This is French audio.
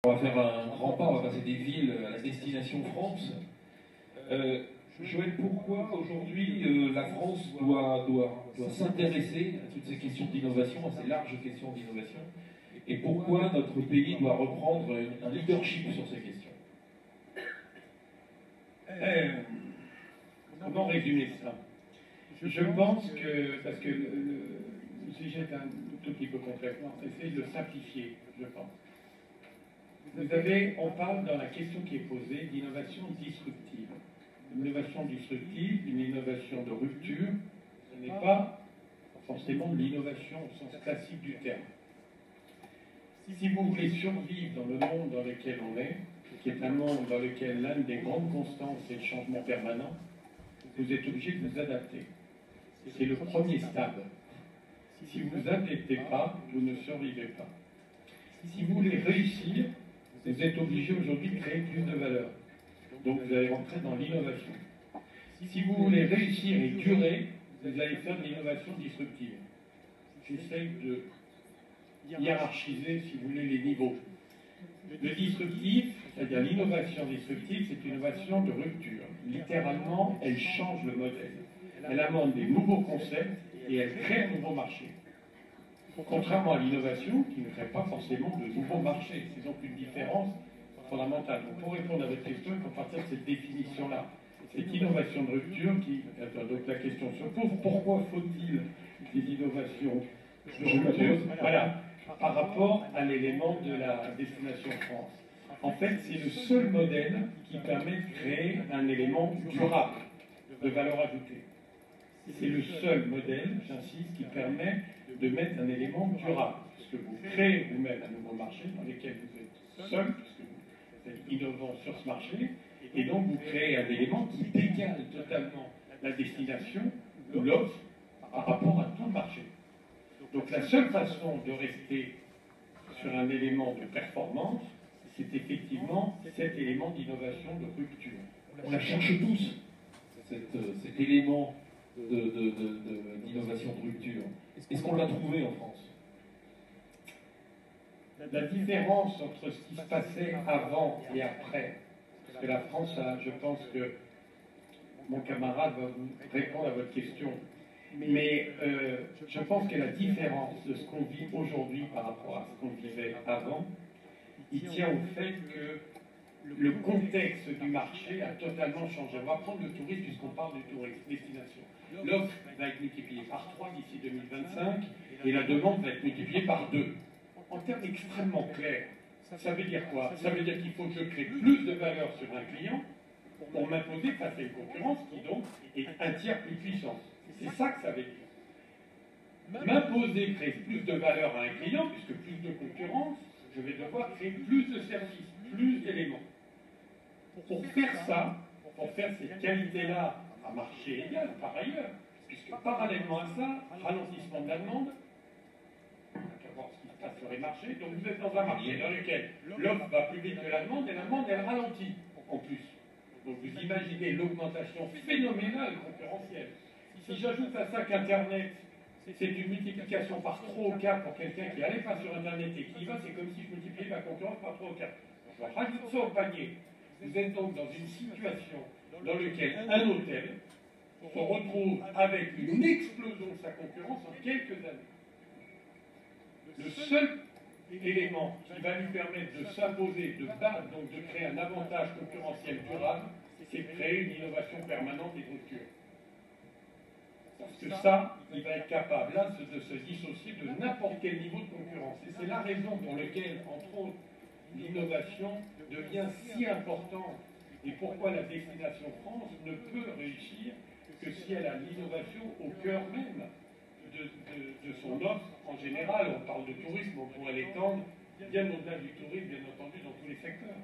On va faire un grand pas, on va passer des villes à la destination France. Joël, pourquoi aujourd'hui la France doit s'intéresser à toutes ces questions d'innovation, à ces larges questions d'innovation, et pourquoi notre pays doit reprendre un leadership sur ces questions? Comment résumer ça? Je pense que, parce que le sujet est un tout petit peu complexe, on essaie de le simplifier, je pense. On parle dans la question qui est posée d'innovation disruptive. L'innovation disruptive, une innovation de rupture, ce n'est pas forcément de l'innovation au sens classique du terme. Si vous voulez survivre dans le monde dans lequel on est, qui est un monde dans lequel l'une des grandes constantes c'est le changement permanent, vous êtes obligé de vous adapter. C'est le premier stade. Si vous ne vous adaptez pas, vous ne survivez pas. Si vous voulez réussir, vous êtes obligé aujourd'hui de créer plus de valeur. Donc vous allez rentrer dans l'innovation. Si vous voulez réussir et durer, vous allez faire de l'innovation disruptive. J'essaye de hiérarchiser, si vous voulez, les niveaux. Le disruptif, c'est-à-dire l'innovation disruptive, c'est une innovation de rupture. Littéralement, elle change le modèle. Elle amène des nouveaux concepts et elle crée un nouveau marché. Contrairement à l'innovation, qui ne crée pas forcément de nouveaux marchés. C'est donc une différence fondamentale. Donc, pour répondre à votre question, il faut partir de cette définition-là. Cette innovation de rupture donc la question se pose, pourquoi faut-il des innovations de rupture? Voilà, par rapport à l'élément de la destination France. En fait, c'est le seul modèle qui permet de créer un élément durable de valeur ajoutée. C'est le seul modèle, j'insiste, qui permet de mettre un élément durable, puisque vous créez vous-même un nouveau marché dans lequel vous êtes seul, puisque vous êtes innovant sur ce marché, et donc vous créez un élément qui décale totalement la destination ou l'offre par rapport à tout le marché. Donc la seule façon de rester sur un élément de performance, c'est effectivement cet élément d'innovation de rupture. On la cherche tous, cet élément d'innovation de rupture. Est-ce qu'on l'a trouvé en France? La différence entre ce qui se passait avant et après, parce que la France a, je pense que mon camarade va vous répondre à votre question, mais je pense que la différence de ce qu'on vit aujourd'hui par rapport à ce qu'on vivait avant, il tient au fait que le contexte du marché a totalement changé. On va prendre le tourisme puisqu'on parle du tourisme, destination. L'offre va être multipliée par 3 d'ici 2025 et la demande va être multipliée par 2. En termes extrêmement clairs, ça veut dire quoi? Ça veut dire qu'il faut que je crée plus de valeur sur un client pour m'imposer face à une concurrence qui donc est un tiers plus puissante. C'est ça que ça veut dire. M'imposer créer plus de valeur à un client, puisque plus de concurrence, je vais devoir créer plus de services, plus d'éléments. Pour faire ça, pour faire cette qualité-là à marché égal par ailleurs, puisque parallèlement à ça, ralentissement de la demande, on va voir ce qui se passe sur les marchés, donc vous êtes dans un marché dans lequel l'offre va plus vite que la demande et la demande elle ralentit en plus. Donc vous imaginez l'augmentation phénoménale concurrentielle. Si j'ajoute à ça qu'Internet, c'est une multiplication par 3 ou 4 pour quelqu'un qui n'allait pas sur Internet et qui y va, c'est comme si je multipliais ma concurrence par 3 ou 4. Donc je rajoute ça au panier. Vous êtes donc dans une situation dans laquelle un hôtel se retrouve avec une explosion de sa concurrence en quelques années. Le seul élément qui va lui permettre de s'imposer, de battre, donc de créer un avantage concurrentiel durable, c'est de créer une innovation permanente et de rupture. Parce que ça, il va être capable là de se dissocier de n'importe quel niveau de concurrence. Et c'est la raison pour laquelle, entre autres, l'innovation devient si importante et pourquoi la destination France ne peut réussir que si elle a l'innovation au cœur même de son offre en général. On parle de tourisme, on pourrait l'étendre bien au-delà du tourisme, bien entendu, dans tous les secteurs.